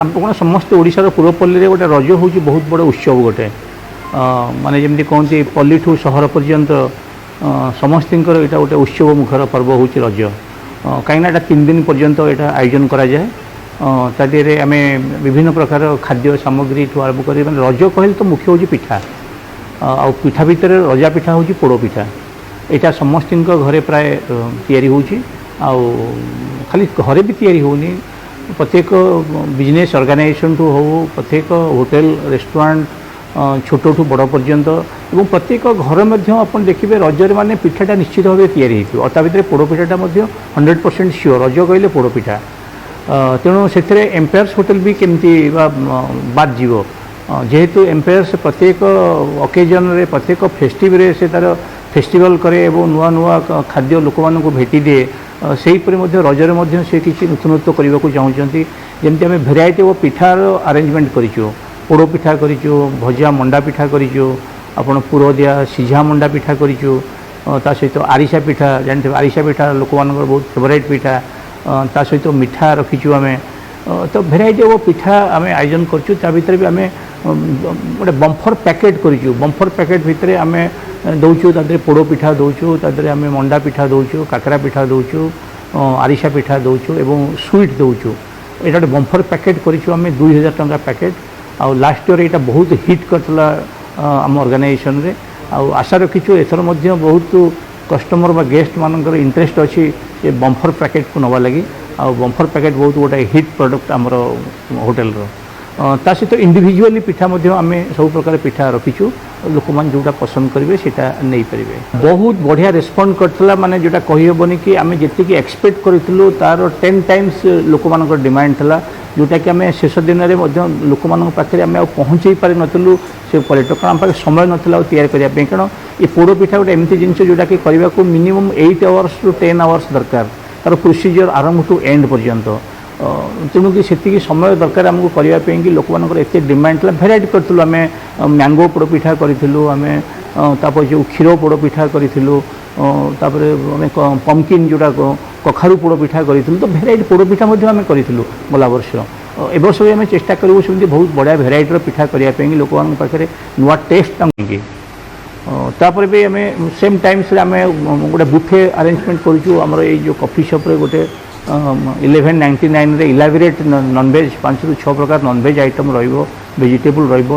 कौन समस्त ओडिशार पूर्वपल्ली गोटे रज हूँ बहुत बड़ उत्सव गोटे माने जमी कहते पल्ली ठू सहर पर्यंत समस्त यहाँ गोटे उत्सव मुखर पर्व हूँ रज कहीं 3 दिन पर्यंत यहाँ आयोजन कराए तादिहरे आम विभिन्न प्रकार खाद्य सामग्री ठू आरंभ कर रज कहले तो मुख्य हूँ पिठा आ पिठा भितर रजा पिठा हूँ पोड़ पिठा यहाँ समस्त घरे प्राय तैयारी होची खाली घरे भी तैयारी होनी प्रत्येक बिजनेस ऑर्गेनाइजेशन ठू हो प्रत्येक होटेल रेस्टोरेंट छोट ठू बड़ पर्यंत और प्रत्येक घर में अपन देखिए रजरे माने पिठाटा निश्चित भाव तैयारी हो भितर पोड़ पिठाटा 100% सियोर रज कहले पोड़ पिठा तेणु से एम्पायर्स होटेल भी केमती बाद जीव जेहेतु एम्पायर्स प्रत्येक ओकेजन रे प्रत्येक फेस्टिव रे से तार फेस्टिवल करे और नुआ नुआ खाद्य लोक मानक भेटी दिए से रजरे से किसी नूतनत्व करने को चाहते जमी आम भेराइटी और पिठार आरेंजमेंट करूँ पोड़ पिठा करूँ भजा मंडा पिठा करूँ आपड़ पुर दिया सीझा मंडा पिठा करूँ ता सहित आरिसा पिठा जानते आरिसा पिठा लोक मान बहुत फेवरेट पिठा ता सहित मिठा रखीचु आम तो भेराइटी और पिठा आम आयोजन करूँ भितर भी आम गोटे बम्फर पैकेट करूँ बम्फर पैकेट भितर आम दौचु पोड़ पिठा दौचु आम मंडा पिठा दौचु काकरा पिठा दौचु आरिसा पिठा दौचु एवं स्वीट दौचु यहाँ गोटे बम्फर पैकेट करूँ आम 2000 टंका पैकेट आउ लास्ट ईयर यहाँ बहुत हिट करता आम ऑर्गेनाइजेशन रे आशा रखीचु एथर बहुत कस्टमर बा गेस्ट मानकर इंटरेस्ट अच्छी ये बम्फर पैकेट को नवा लगी आ बम्फर पैकेट बहुत गोटे हिट प्रोडक्ट आमर होटेल ता सहित इंडिविजुअली पिठा आम सब प्रकार पिठा रखीचु लोक मैंने जोटा पसंद करेंगे सीटा नहीं पारे बहुत बढ़िया रेस्पॉन्ड करता माने जोटा कहीहबनी कि आम जी एक्सपेक्ट करूँ तार 10 टाइम्स लोक मान डिमांड था जोटा कि आम शेष दिन में लोक मान पाखे आम पहुँचे पारि नथिलु से पर्यटक आम पाखे समय नाला तैयार करने कारण ये पोड़ पिठा गोटे एमती जिनस जोटा कि करने को मिनिमम 8 आवर्स टू 10 आवर्स दरकार तार प्रोसीजर आरंभ टू एंड पर्यंत तेणुक से समय दरकार आमको करने लोक मान एत डिमांड था भेराइटी करूँ आम मैंगो पोड़ पिठा करूँ आम जो क्षीर पोड़ पिठा करूँ पम्पकिन जोटा कखारू पोड़ पिठा करूँ तो भेराइटी पोड़ पिठा आम करूँ गला वर्ष ए वर्ष भी आम चेष्टा करूँ सेमती बहुत बढ़िया भेराइटर पिठा करने लोक मान पाखे नुआ टेस्ट तापर भी आम सेम टाइम्स आम गोटे बुफे अरेंजमेंट करूँ आमर ये कॉफी शॉप रे गोटे 1199 रे इलाबोरेट नॉनवेज 5 ରୁ 6 प्रकार नॉनवेज आइटम रहिबो वेजिटेबल रहिबो